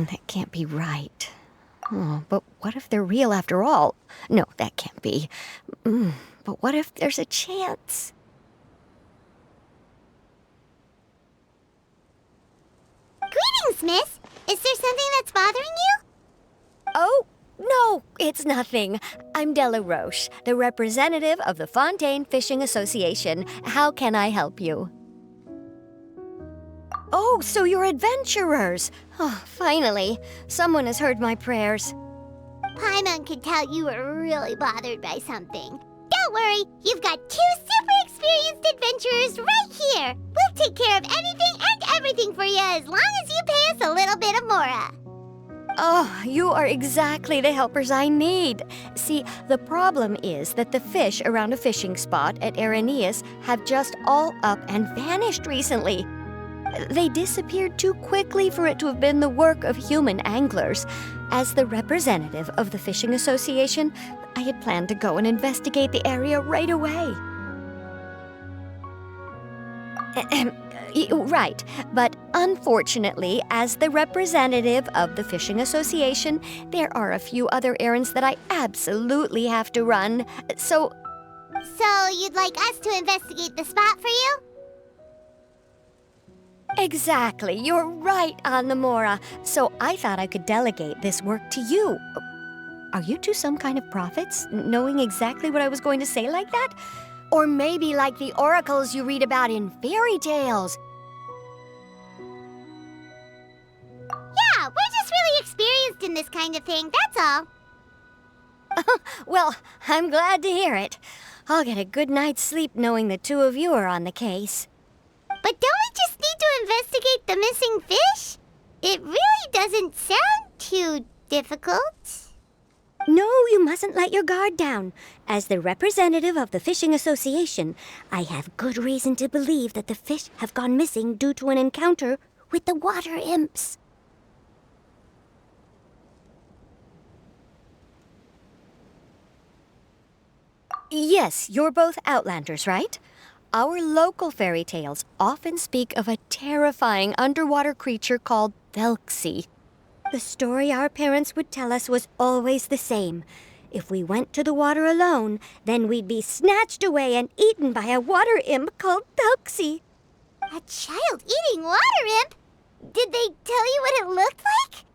That can't be right. Oh, but what if they're real after all? No, that can't be. But what if there's a chance? Greetings, miss. Is there something that's bothering you? Oh, no, it's nothing. I'm Della Roche, the representative of the Fontaine Fishing Association. How can I help you? Oh, so you're adventurers. Oh, finally. Someone has heard my prayers. Paimon could tell you were really bothered by something. Don't worry, you've got 2 super experienced adventurers right here. We'll take care of anything and everything for you as long as you pay us a little bit of mora. Oh, you are exactly the helpers I need. See, the problem is that the fish around a fishing spot at Irenaeus have just all up and vanished recently. They disappeared too quickly for it to have been the work of human anglers. As the representative of the Fishing Association, I had planned to go and investigate the area right away. Right, but unfortunately, as the representative of the Fishing Association, there are a few other errands that I absolutely have to run. So you'd like us to investigate the spot for you? exactly, you're right on the mora. So I thought I could delegate this work to you. Are you two some kind of prophets, knowing exactly what I was going to say like that? Or maybe like the oracles you read about in fairy tales? Yeah, we're just really experienced in this kind of thing, that's all. Well, I'm glad to hear it. I'll get a good night's sleep knowing the two of you are on the case. But don't we just need to investigate the missing fish? It really doesn't sound too difficult. No, you mustn't let your guard down. As the representative of the Fishing Association, I have good reason to believe that the fish have gone missing due to an encounter with the water imps. Yes, you're both Outlanders, right? Our local fairy tales often speak of a terrifying underwater creature called Thelxie. The story our parents would tell us was always the same. If we went to the water alone, then we'd be snatched away and eaten by a water imp called Thelxie. A child eating water imp? Did they tell you what it looked like?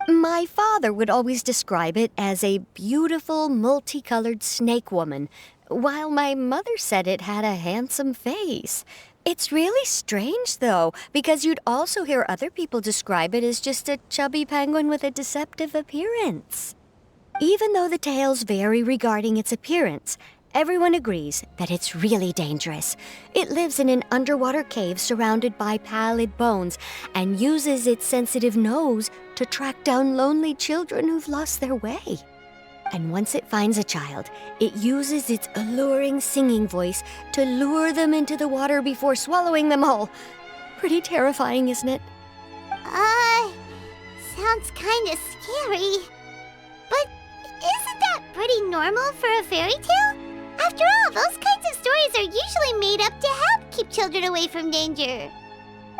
My father would always describe it as a beautiful, multicolored snake woman, while my mother said it had a handsome face. It's really strange, though, because you'd also hear other people describe it as just a chubby penguin with a deceptive appearance. Even though the tales vary regarding its appearance, everyone agrees that it's really dangerous. It lives in an underwater cave surrounded by pallid bones and uses its sensitive nose to track down lonely children who've lost their way. And once it finds a child, it uses its alluring singing voice to lure them into the water before swallowing them all. Pretty terrifying, isn't it? Sounds kinda scary. But isn't that pretty normal for a fairy tale? After all, those kinds of stories are usually made up to help keep children away from danger.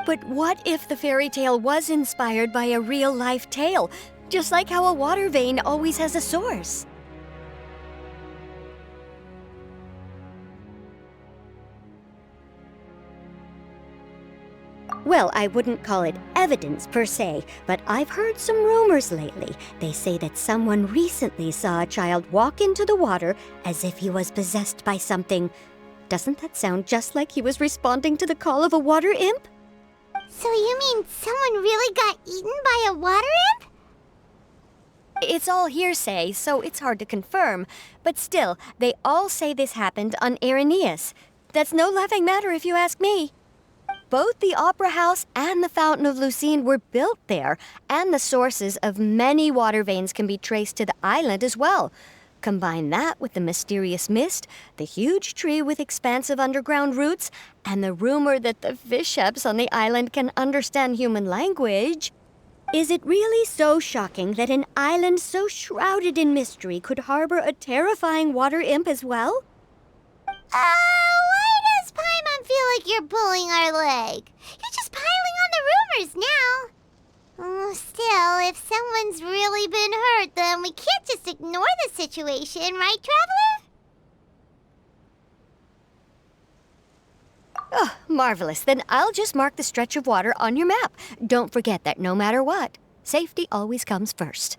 But what if the fairy tale was inspired by a real-life tale? Just like how a water vein always has a source. Well, I wouldn't call it evidence per se, but I've heard some rumors lately. They say that someone recently saw a child walk into the water as if he was possessed by something. Doesn't that sound just like he was responding to the call of a water imp? So you mean someone really got eaten by a water imp? It's all hearsay, so it's hard to confirm. But still, they all say this happened on Irenaeus. That's no laughing matter if you ask me. Both the Opera House and the Fountain of Lucine were built there, and the sources of many water veins can be traced to the island as well. Combine that with the mysterious mist, the huge tree with expansive underground roots, and the rumor that the fishheps on the island can understand human language. Is it really so shocking that an island so shrouded in mystery could harbor a terrifying water imp as well? Why does Paimon feel like you're pulling our leg? You're just piling on the rumors now. Still, if someone's really been hurt, then we can't just ignore the situation, right, Traveler? Oh, marvelous. Then I'll just mark the stretch of water on your map. Don't forget that no matter what, safety always comes first.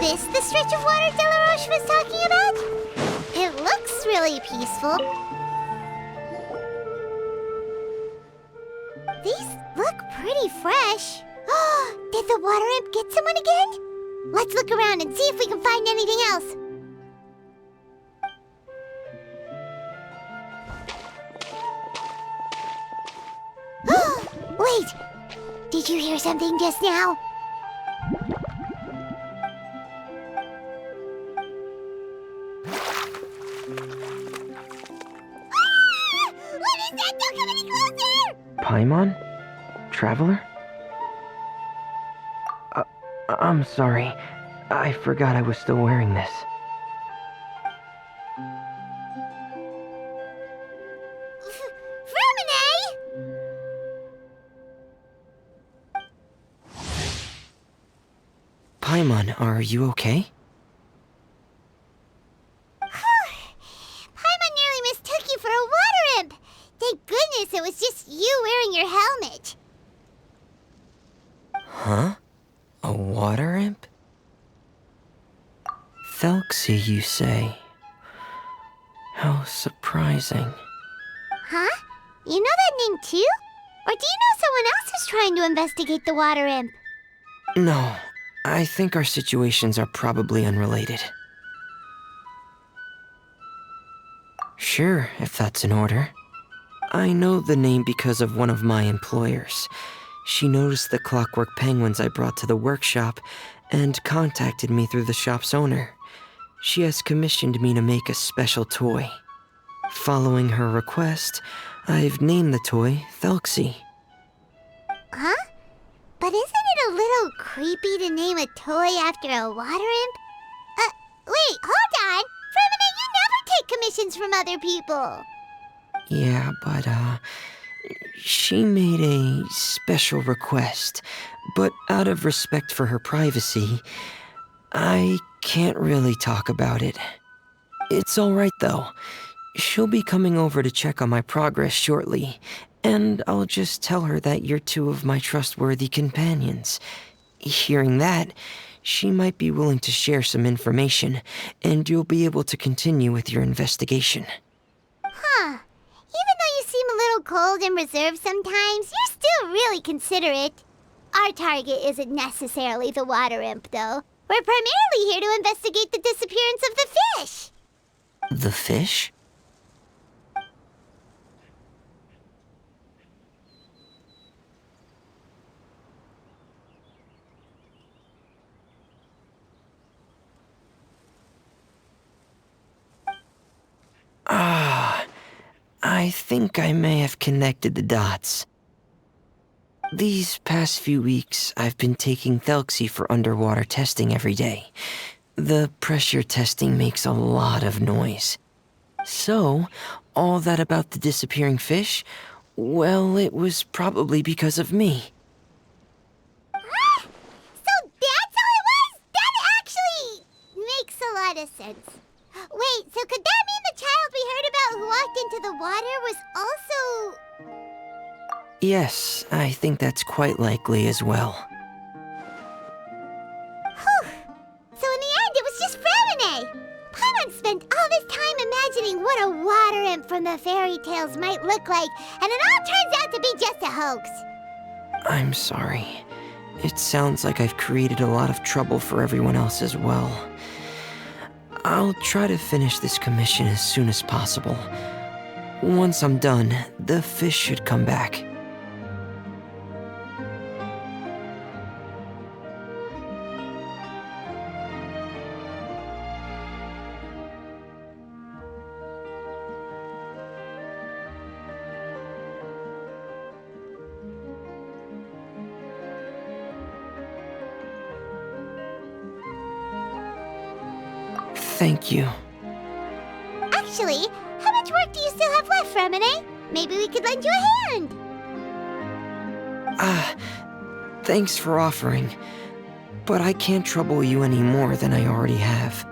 this the stretch of water Delaroche was talking about? It looks really peaceful. These look pretty fresh. Did the water imp get someone again? Let's look around and see if we can find anything else. Wait! Did you hear something just now? What is that? Don't come any closer! Paimon? Traveler? I'm sorry. I forgot I was still wearing this. Paimon, are you okay? Paimon nearly mistook you for a water imp! Thank goodness it was just you wearing your helmet. Huh? A water imp? Thelxie, you say? How surprising. Huh? You know that name too? Or do you know someone else who's trying to investigate the water imp? No, I think our situations are probably unrelated. Sure, if that's in order. I know the name because of one of my employers. She noticed the clockwork penguins I brought to the workshop and contacted me through the shop's owner. She has commissioned me to make a special toy. Following her request, I've named the toy Thelxie. Huh? But isn't it a little creepy to name a toy after a water imp? Wait, hold on! For a minute, you never take commissions from other people! Yeah, but, she made a special request, but out of respect for her privacy, I can't really talk about it. It's alright though. She'll be coming over to check on my progress shortly, and I'll just tell her that you're two of my trustworthy companions. Hearing that, she might be willing to share some information, and you'll be able to continue with your investigation. Huh. Even though you seem a little cold and reserved sometimes, you're still really considerate. Our target isn't necessarily the water imp, though. We're primarily here to investigate the disappearance of the fish. The fish? I think I may have connected the dots. These past few weeks, I've been taking Thelxie for underwater testing every day. The pressure testing makes a lot of noise. So, all that about the disappearing fish? Well, it was probably because of me. So that's all it was? That actually makes a lot of sense. Wait, so could that mean the child we heard about who walked into the water was also... Yes, I think that's quite likely as well. Whew. So in the end, it was just Fremine. Paimon spent all this time imagining what a water imp from the fairy tales might look like, and it all turns out to be just a hoax. I'm sorry. It sounds like I've created a lot of trouble for everyone else as well. I'll try to finish this commission as soon as possible. Once I'm done, the fish should come back. Thank you. Actually, how much work do you still have left, Fremine? Maybe we could lend you a hand. Thanks for offering. But I can't trouble you any more than I already have.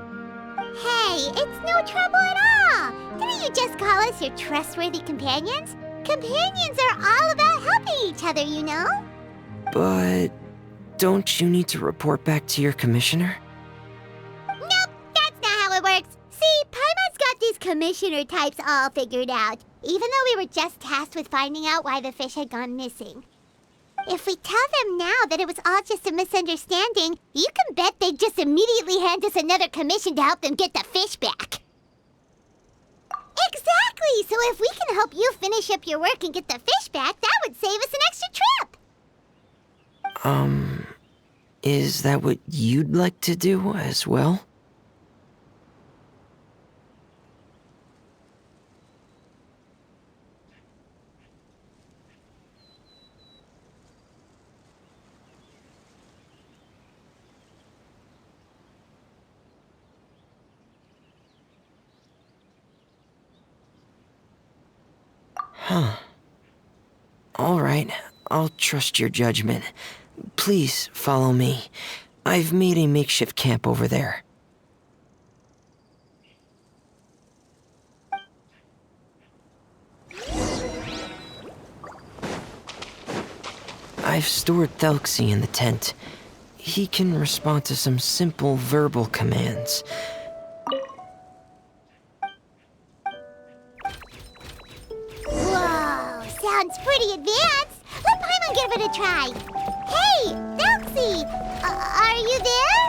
Hey, it's no trouble at all. Didn't you just call us your trustworthy companions? Companions are all about helping each other, you know? But don't you need to report back to your commissioner? commissioner types all figured out, even though we were just tasked with finding out why the fish had gone missing. If we tell them now that it was all just a misunderstanding, you can bet they'd just immediately hand us another commission to help them get the fish back. Exactly! So if we can help you finish up your work and get the fish back, that would save us an extra trip! Is that what you'd like to do as well? Huh. All right, I'll trust your judgment. Please follow me. I've made a makeshift camp over there. I've stored Thelxie in the tent. He can respond to some simple verbal commands. Whoa, sounds pretty advanced. Let Paimon give it a try. Hey, Thelxie! Are you there?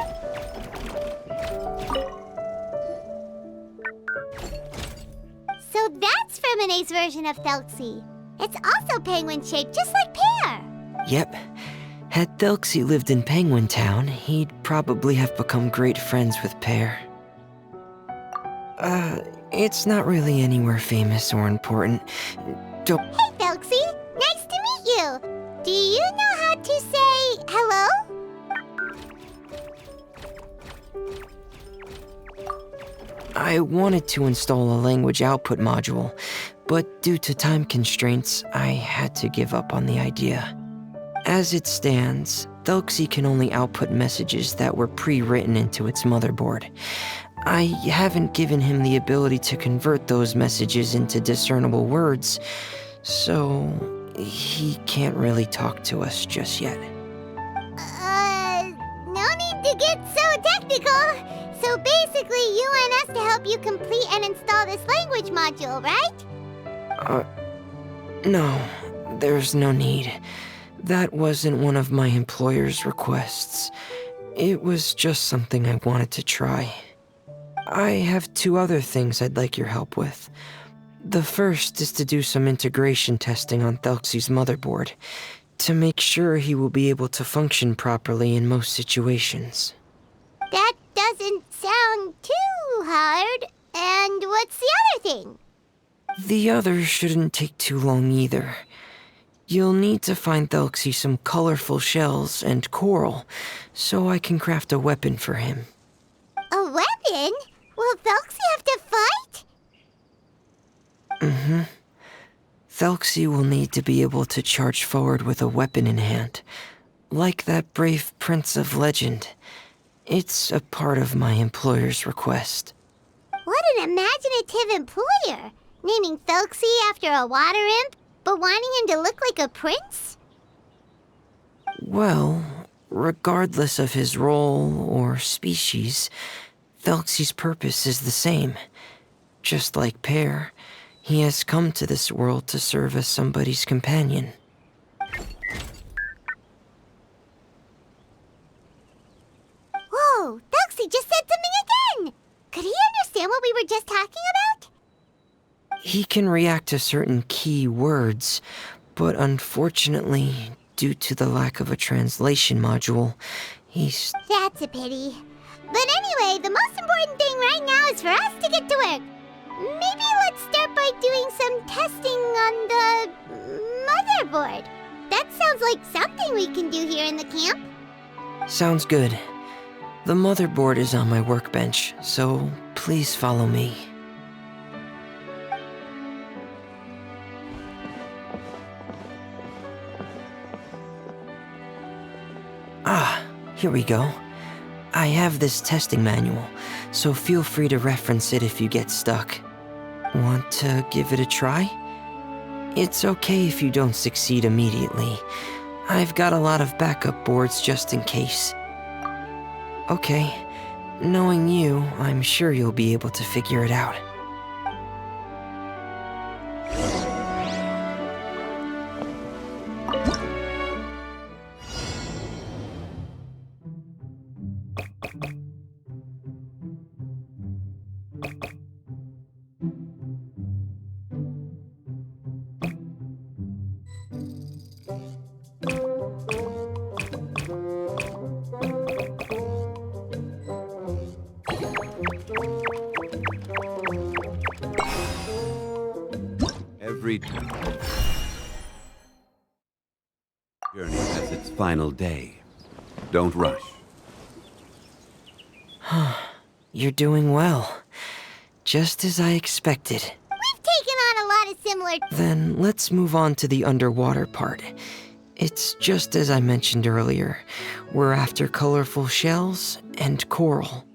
So that's Fremone's version of Thelxie. It's also penguin-shaped, just like Pear. Yep. Had Thelxie lived in Penguin Town, he'd probably have become great friends with Pear. It's not really anywhere famous or important. Don't... Hey, Thelxie! Nice to meet you! Do you know how to say hello? I wanted to install a language output module, but due to time constraints, I had to give up on the idea. As it stands, Thelxie can only output messages that were pre-written into its motherboard. I haven't given him the ability to convert those messages into discernible words, so he can't really talk to us just yet. No need to get so technical. So basically, you want us to help you complete and install this language module, right? No, there's no need. That wasn't one of my employer's requests. It was just something I wanted to try. I have 2 other things I'd like your help with. The first is to do some integration testing on Thelxie's motherboard, to make sure he will be able to function properly in most situations. That doesn't sound too hard. And what's the other thing? The other shouldn't take too long either. You'll need to find Thelxie some colorful shells and coral, so I can craft a weapon for him. A weapon? Will Thelxie have to fight? Mm-hmm. Thelxie will need to be able to charge forward with a weapon in hand, like that brave prince of legend. It's a part of my employer's request. What an imaginative employer! Naming Thelxie after a water imp, but wanting him to look like a prince? Well, regardless of his role or species, Thelxie's purpose is the same. Just like Pear, he has come to this world to serve as somebody's companion. Whoa, Thelxie just said something again! Could he understand what we were just talking about? He can react to certain key words, but unfortunately, due to the lack of a translation module, he's... That's a pity. But anyway, the most important thing right now is for us to get to work. Maybe let's start by doing some testing on the motherboard. That sounds like something we can do here in the camp. Sounds good. The motherboard is on my workbench, so please follow me. Ah, here we go. I have this testing manual, so feel free to reference it if you get stuck. Want to give it a try? It's okay if you don't succeed immediately. I've got a lot of backup boards just in case. Okay, knowing you, I'm sure you'll be able to figure it out. Journey has its final day. Don't rush. You're doing well. Just as I expected. We've taken on a lot of similar... Then let's move on to the underwater part. It's just as I mentioned earlier. We're after colorful shells and coral.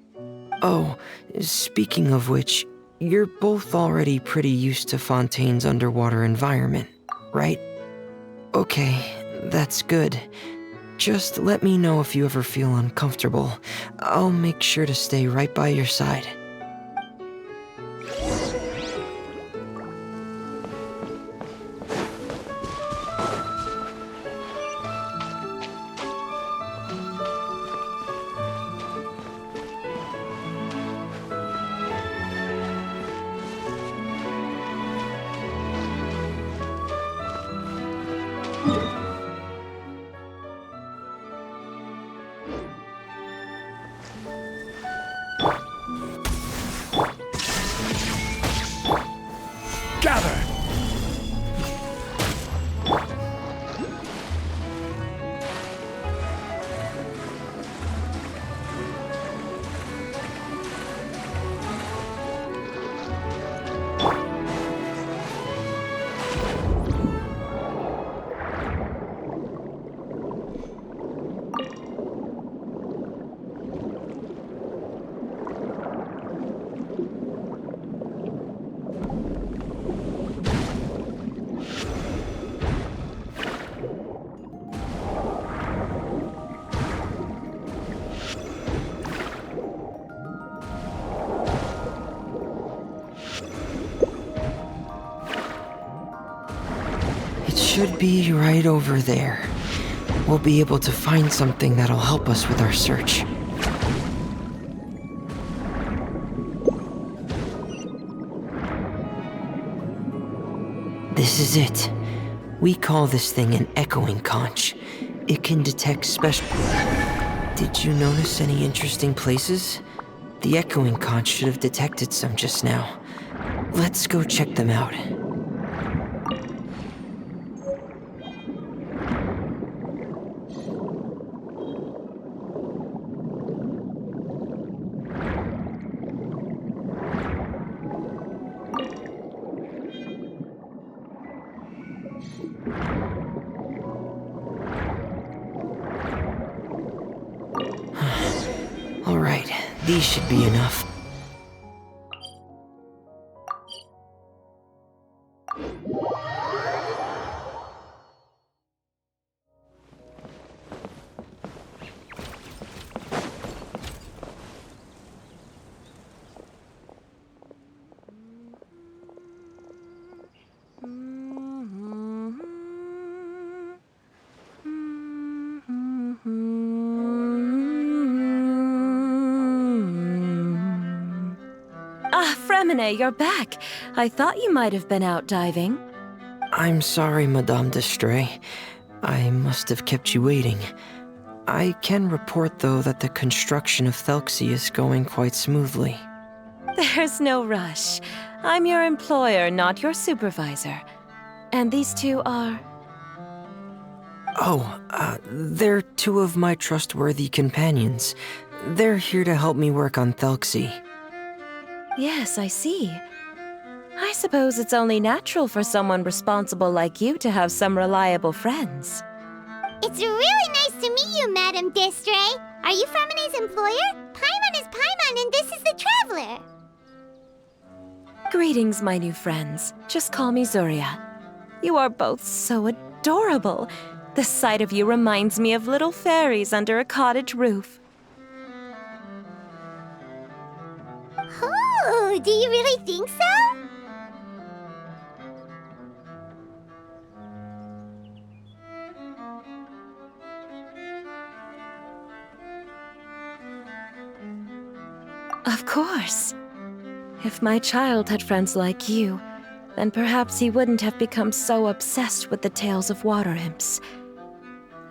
Oh, speaking of which, you're both already pretty used to Fontaine's underwater environment, right? Okay, that's good. Just let me know if you ever feel uncomfortable. I'll make sure to stay right by your side. Gather! It should be right over there. We'll be able to find something that'll help us with our search. This is it. We call this thing an echoing conch. It can detect special... Did you notice any interesting places? The echoing conch should have detected some just now. Let's go check them out. All right, these should be enough. Ah, Fremine, you're back. I thought you might have been out diving. I'm sorry, Madame d'Estray. I must have kept you waiting. I can report, though, that the construction of Thelxie is going quite smoothly. There's no rush. I'm your employer, not your supervisor. And these two are... They're two of my trustworthy companions. They're here to help me work on Thelxie. Yes, I see. I suppose it's only natural for someone responsible like you to have some reliable friends. It's really nice to meet you, Madame d'Estray. Are you Fremine's employer? Paimon is Paimon, and this is the Traveler. Greetings, my new friends. Just call me Zuria. You are both so adorable. The sight of you reminds me of little fairies under a cottage roof. Oh, do you really think so? Of course. If my child had friends like you, then perhaps he wouldn't have become so obsessed with the tales of water imps.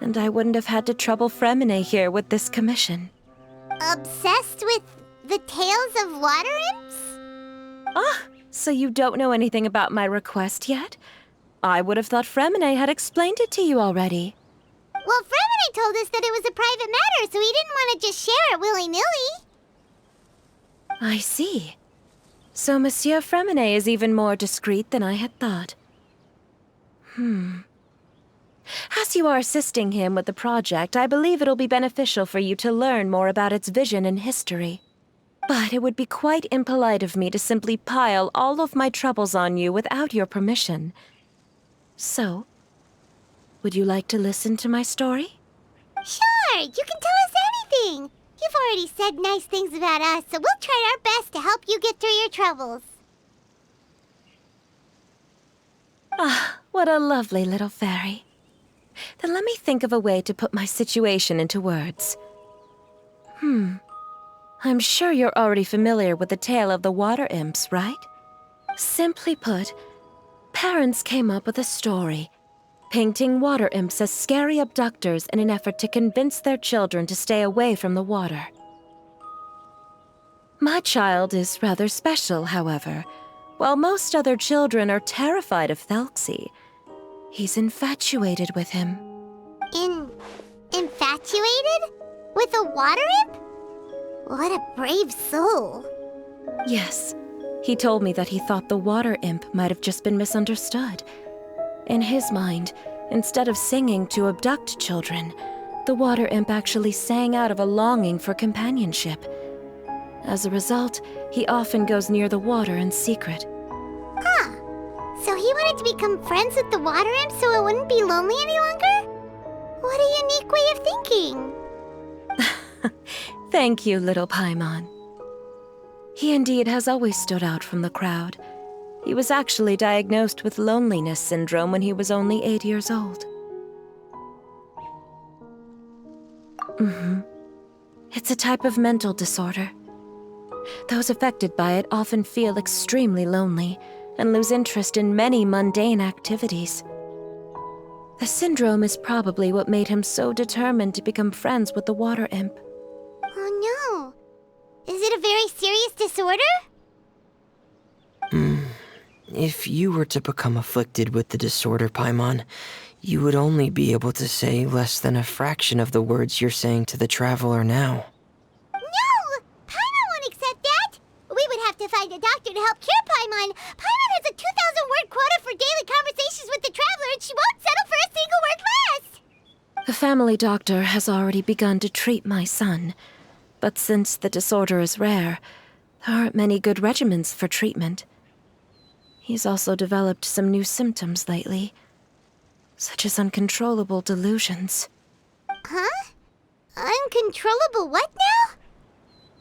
And I wouldn't have had to trouble Fremine here with this commission. Obsessed with the tales of water imps? Ah, so you don't know anything about my request yet? I would have thought Fremine had explained it to you already. Well, Fremini told us that it was a private matter, so he didn't want to just share it willy-nilly. I see. So Monsieur Fremine is even more discreet than I had thought. As you are assisting him with the project, I believe it'll be beneficial for you to learn more about its vision and history. But it would be quite impolite of me to simply pile all of my troubles on you without your permission. So, would you like to listen to my story? Sure, you can tell us anything. You've already said nice things about us, so we'll try our best to help you get through your troubles. Ah, what a lovely little fairy. Then let me think of a way to put my situation into words. I'm sure you're already familiar with the tale of the water imps, right? Simply put, parents came up with a story, painting water imps as scary abductors in an effort to convince their children to stay away from the water. My child is rather special, however. While most other children are terrified of Thelxie, he's infatuated with him. Infatuated? With a water imp? What a brave soul. Yes, he told me that he thought the water imp might have just been misunderstood. In his mind, instead of singing to abduct children, the water imp actually sang out of a longing for companionship. As a result, he often goes near the water in secret. Huh. So he wanted to become friends with the water imp so it wouldn't be lonely any longer? What a unique way of thinking. Thank you, little Paimon. He indeed has always stood out from the crowd. He was actually diagnosed with loneliness syndrome when he was only 8 years old. It's a type of mental disorder. Those affected by it often feel extremely lonely and lose interest in many mundane activities. The syndrome is probably what made him so determined to become friends with the water imp. Oh no. Is it a very serious disorder? If you were to become afflicted with the disorder, Paimon, you would only be able to say less than a fraction of the words you're saying to the traveler now. No! Paimon won't accept that! We would have to find a doctor to help cure Paimon. Paimon has a 2,000-word quota for daily conversations with the traveler, and she won't settle for a single word less! The family doctor has already begun to treat my son, but since the disorder is rare, there aren't many good regimens for treatment. He's also developed some new symptoms lately, such as uncontrollable delusions. Huh? Uncontrollable what now?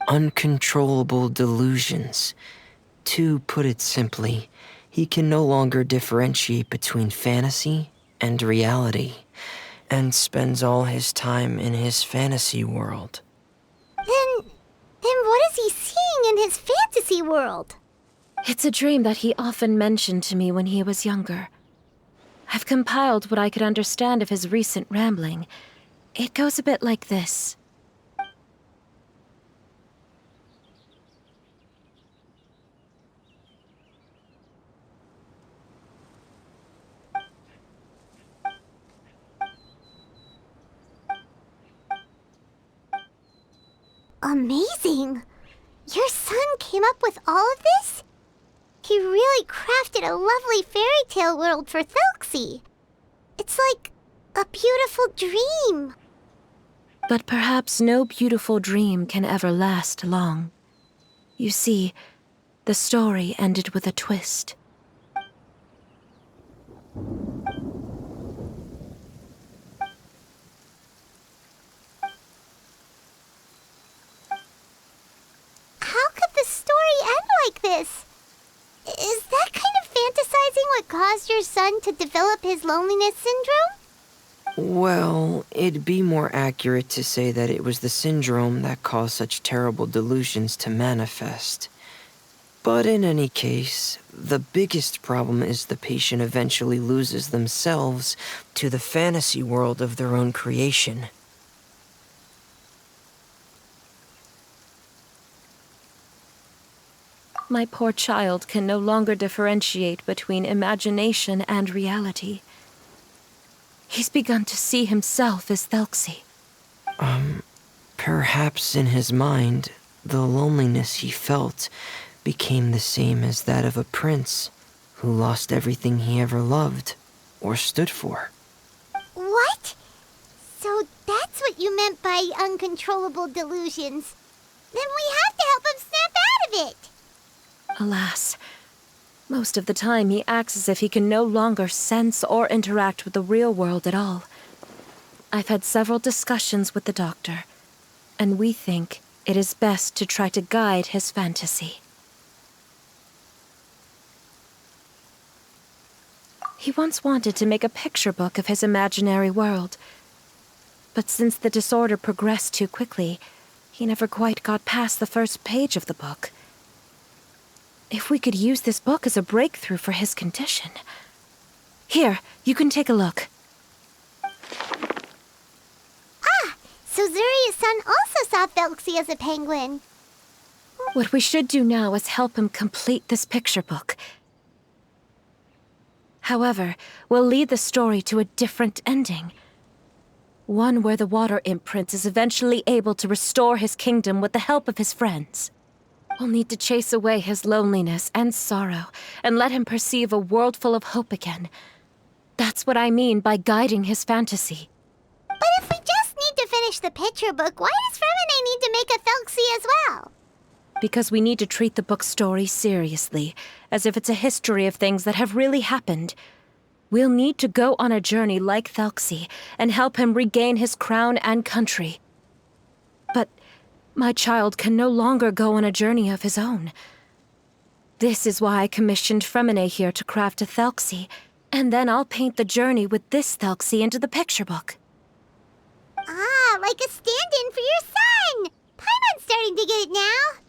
Uncontrollable delusions. To put it simply, he can no longer differentiate between fantasy and reality, and spends all his time in his fantasy world. Then what is he seeing in his fantasy world? It's a dream that he often mentioned to me when he was younger. I've compiled what I could understand of his recent rambling. It goes a bit like this. Amazing! Your son came up with all of this? He really crafted a lovely fairy tale world for Thelxie. It's like a beautiful dream. But perhaps no beautiful dream can ever last long. You see, the story ended with a twist. How could the story end like this? Is that kind of fantasizing what caused your son to develop his loneliness syndrome? Well, it'd be more accurate to say that it was the syndrome that caused such terrible delusions to manifest. But in any case, the biggest problem is the patient eventually loses themselves to the fantasy world of their own creation. My poor child can no longer differentiate between imagination and reality. He's begun to see himself as Thelxie. Perhaps in his mind, the loneliness he felt became the same as that of a prince who lost everything he ever loved or stood for. What? So that's what you meant by uncontrollable delusions. Then we have to help him snap out of it. Alas, most of the time he acts as if he can no longer sense or interact with the real world at all. I've had several discussions with the doctor, and we think it is best to try to guide his fantasy. He once wanted to make a picture book of his imaginary world, but since the disorder progressed too quickly, he never quite got past the first page of the book. If we could use this book as a breakthrough for his condition. Here, you can take a look. So Zuria's son also saw Thelxie as a penguin. What we should do now is help him complete this picture book. However, we'll lead the story to a different ending. One where the Water Imp Prince is eventually able to restore his kingdom with the help of his friends. We'll need to chase away his loneliness and sorrow, and let him perceive a world full of hope again. That's what I mean by guiding his fantasy. But if we just need to finish the picture book, why does Fremine need to make a Thelxie as well? Because we need to treat the book's story seriously, as if it's a history of things that have really happened. We'll need to go on a journey like Thelxie and help him regain his crown and country. But my child can no longer go on a journey of his own. This is why I commissioned Fremine here to craft a Thelxie, and then I'll paint the journey with this Thelxie into the picture book. Ah, like a stand-in for your son! Paimon's starting to get it now.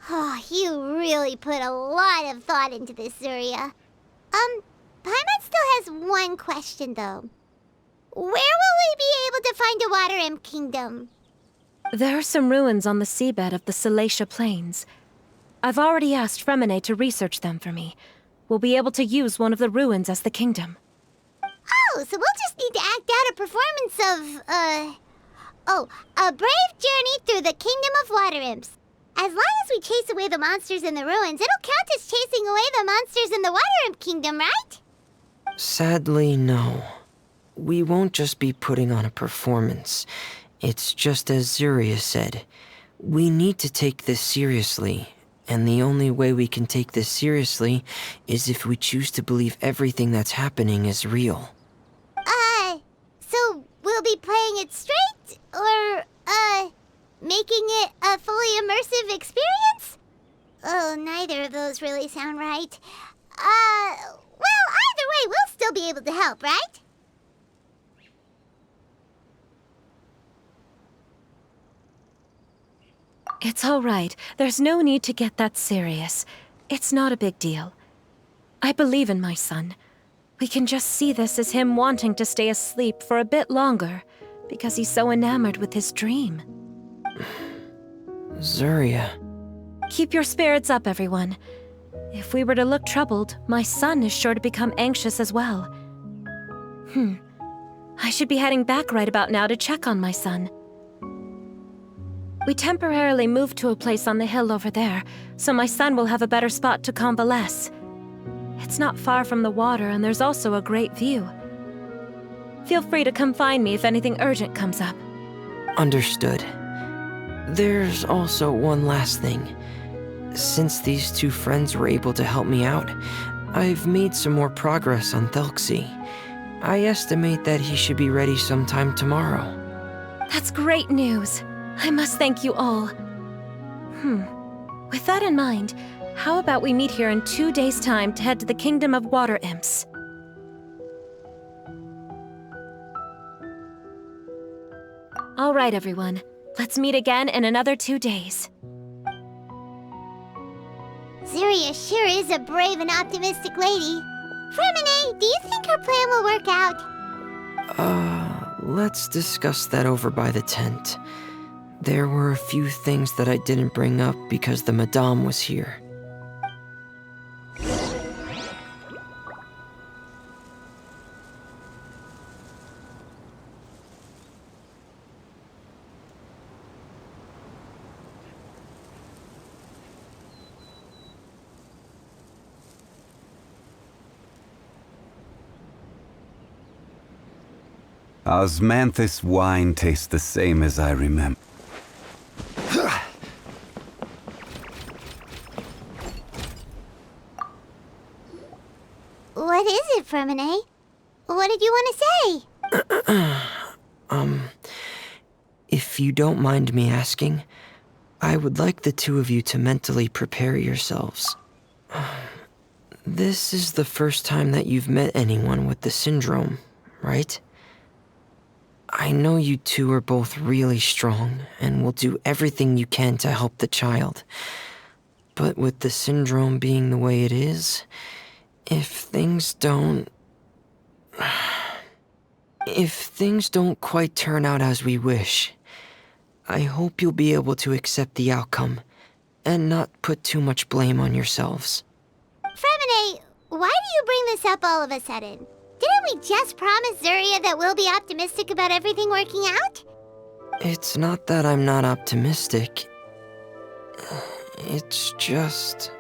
Oh, you really put a lot of thought into this, Zuria. Paimon still has one question, though. Where will we be able to find a Water Imp Kingdom? There are some ruins on the seabed of the Thelxie Plains. I've already asked Fremine to research them for me. We'll be able to use one of the ruins as the kingdom. Oh, so we'll just need to act out a performance of, a brave journey through the Kingdom of Water Imps. As long as we chase away the monsters in the ruins, it'll count as chasing away the monsters in the Water Imp Kingdom, right? Sadly, no. We won't just be putting on a performance. It's just as Zuria said. We need to take this seriously, and the only way we can take this seriously is if we choose to believe everything that's happening is real. So we'll be playing it straight, or, making it a fully immersive experience? Oh, neither of those really sound right. Well, either way, we'll still be able to help, right? It's all right. There's no need to get that serious. It's not a big deal. I believe in my son. We can just see this as him wanting to stay asleep for a bit longer, because he's so enamored with his dream. Zuria. Keep your spirits up, everyone. If we were to look troubled, my son is sure to become anxious as well. I should be heading back right about now to check on my son. We temporarily moved to a place on the hill over there, so my son will have a better spot to convalesce. It's not far from the water, and there's also a great view. Feel free to come find me if anything urgent comes up. Understood. There's also one last thing. Since these two friends were able to help me out, I've made some more progress on Thelxie. I estimate that he should be ready sometime tomorrow. That's great news. I must thank you all. With that in mind, how about we meet here in 2 days' time to head to the Kingdom of Water Imps? All right, everyone. Let's meet again in another 2 days. Zuria sure is a brave and optimistic lady. Fremine, do you think her plan will work out? Let's discuss that over by the tent. There were a few things that I didn't bring up because the Madame was here. Osmanthus wine tastes the same as I remember. What is it, Fermine? What did you want to say? If you don't mind me asking, I would like the two of you to mentally prepare yourselves. This is the first time that you've met anyone with the syndrome, right? I know you two are both really strong and will do everything you can to help the child. But with the syndrome being the way it is, if things don't quite turn out as we wish, I hope you'll be able to accept the outcome and not put too much blame on yourselves. Fermine, why do you bring this up all of a sudden? Didn't we just promise Zuria that we'll be optimistic about everything working out? It's not that I'm not optimistic. It's just...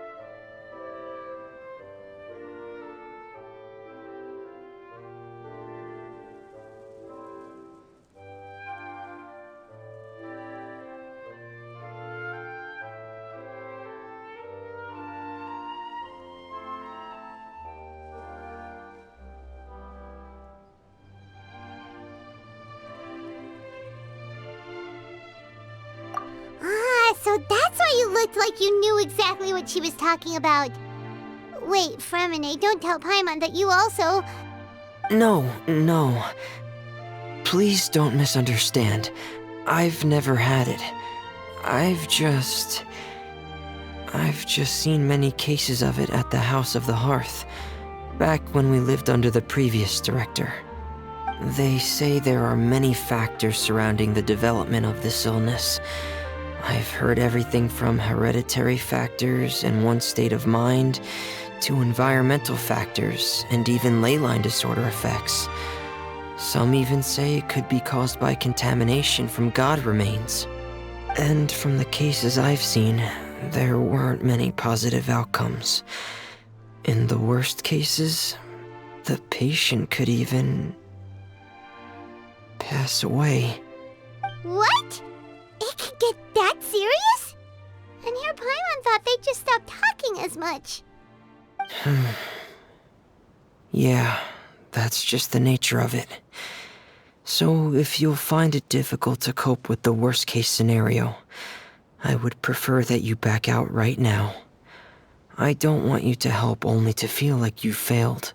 So that's why you looked like you knew exactly what she was talking about. Wait, Fermine, don't tell Paimon that you also... No. Please don't misunderstand. I've never had it. I've just seen many cases of it at the House of the Hearth, back when we lived under the previous director. They say there are many factors surrounding the development of this illness. I've heard everything from hereditary factors and one's state of mind, to environmental factors and even ley line disorder effects. Some even say it could be caused by contamination from god remains. And from the cases I've seen, there weren't many positive outcomes. In the worst cases, the patient could even pass away. What? It could get that serious? And here Paimon thought they'd just stop talking as much. Yeah, that's just the nature of it. So if you'll find it difficult to cope with the worst case scenario, I would prefer that you back out right now. I don't want you to help only to feel like you failed.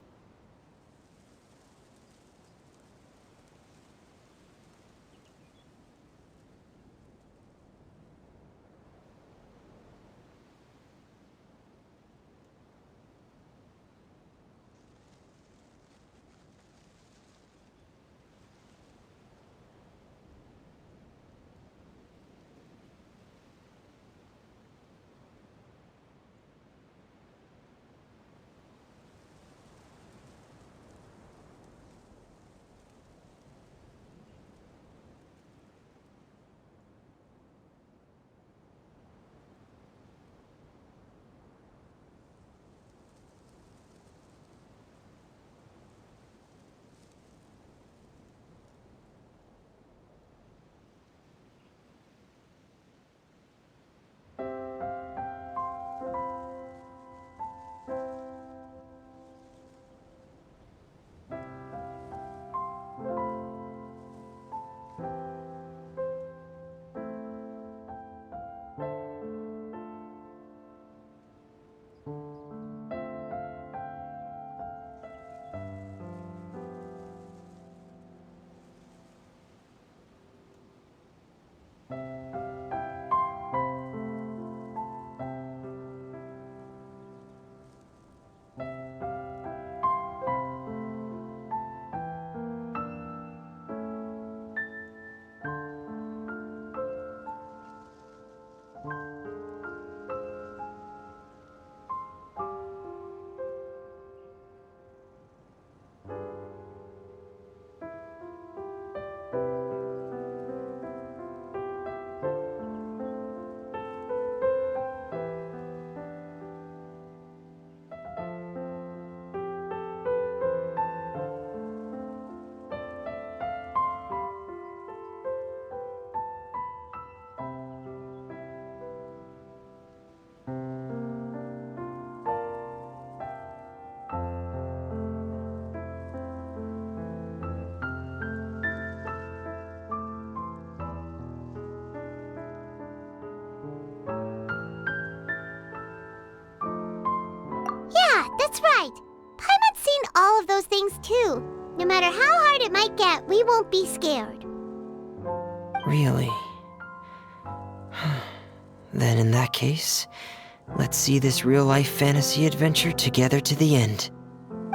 That's right. Paimon's seen all of those things too. No matter how hard it might get, we won't be scared. Really? Then in that case, let's see this real-life fantasy adventure together to the end.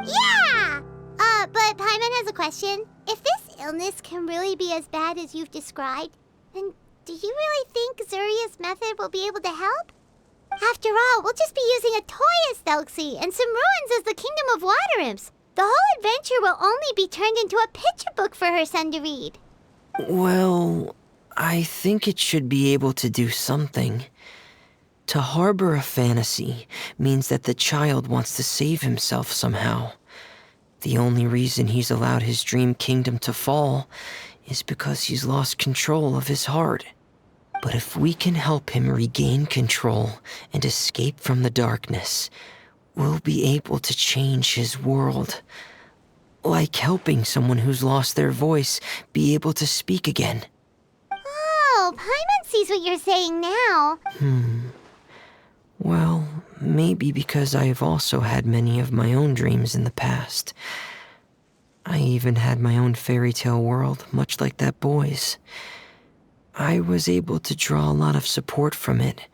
Yeah! But Paimon has a question. If this illness can really be as bad as you've described, then do you really think Zuria's method will be able to help? After all, we'll just be using a toy as Thelxie and some ruins as the Kingdom of Water Imps. The whole adventure will only be turned into a picture book for her son to read. Well, I think it should be able to do something. To harbor a fantasy means that the child wants to save himself somehow. The only reason he's allowed his dream kingdom to fall is because he's lost control of his heart. But if we can help him regain control and escape from the darkness, we'll be able to change his world. Like helping someone who's lost their voice be able to speak again. Oh, Paimon sees what you're saying now. Well, maybe because I have also had many of my own dreams in the past. I even had my own fairy tale world, much like that boy's. I was able to draw a lot of support from it,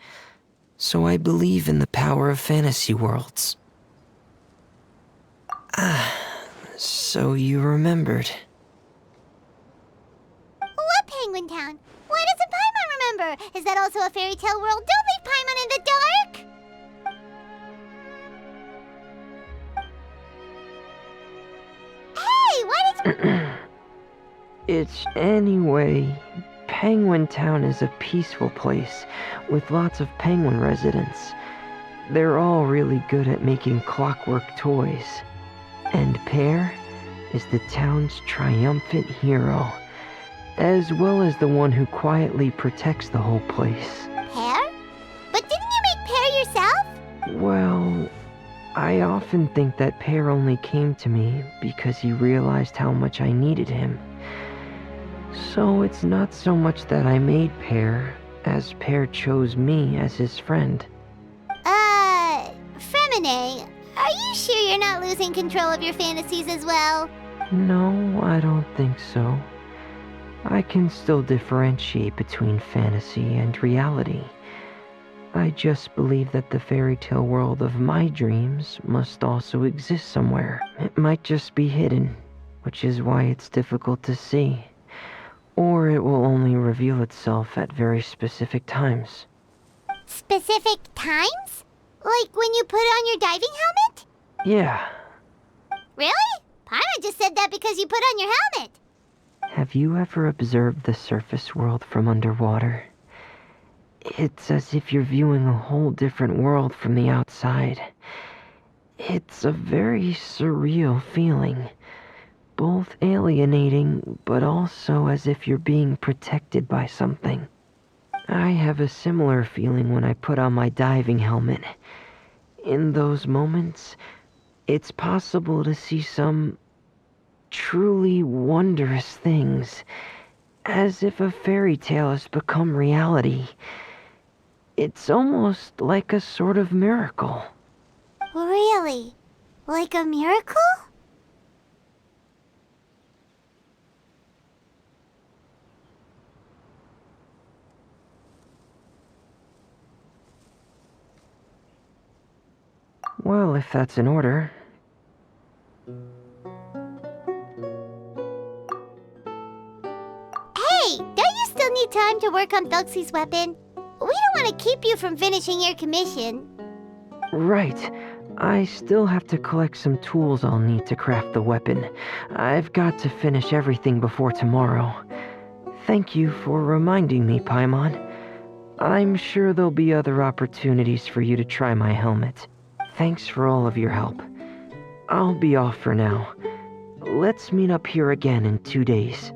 so I believe in the power of fantasy worlds. So you remembered. What Penguin Town? Why doesn't Paimon remember? Is that also a fairy tale world? Don't leave Paimon in the dark! Hey, why did It's anyway. Penguin Town is a peaceful place with lots of penguin residents. They're all really good at making clockwork toys. And Pear is the town's triumphant hero, as well as the one who quietly protects the whole place. Pear? But didn't you make Pear yourself? Well, I often think that Pear only came to me because he realized how much I needed him. So it's not so much that I made Pear, as Pear chose me as his friend. Fremine, are you sure you're not losing control of your fantasies as well? No, I don't think so. I can still differentiate between fantasy and reality. I just believe that the fairy tale world of my dreams must also exist somewhere. It might just be hidden, which is why it's difficult to see. Or it will only reveal itself at very specific times. Specific times? Like when you put on your diving helmet? Yeah. Really? Paimon just said that because you put on your helmet. Have you ever observed the surface world from underwater? It's as if you're viewing a whole different world from the outside. It's a very surreal feeling. Both alienating, but also as if you're being protected by something. I have a similar feeling when I put on my diving helmet. In those moments, it's possible to see some truly wondrous things, as if a fairy tale has become reality. It's almost like a sort of miracle. Really? Like a miracle? Well, if that's in order. Hey, don't you still need time to work on Thelxie's weapon? We don't want to keep you from finishing your commission. Right. I still have to collect some tools I'll need to craft the weapon. I've got to finish everything before tomorrow. Thank you for reminding me, Paimon. I'm sure there'll be other opportunities for you to try my helmet. Thanks for all of your help. I'll be off for now. Let's meet up here again in 2 days.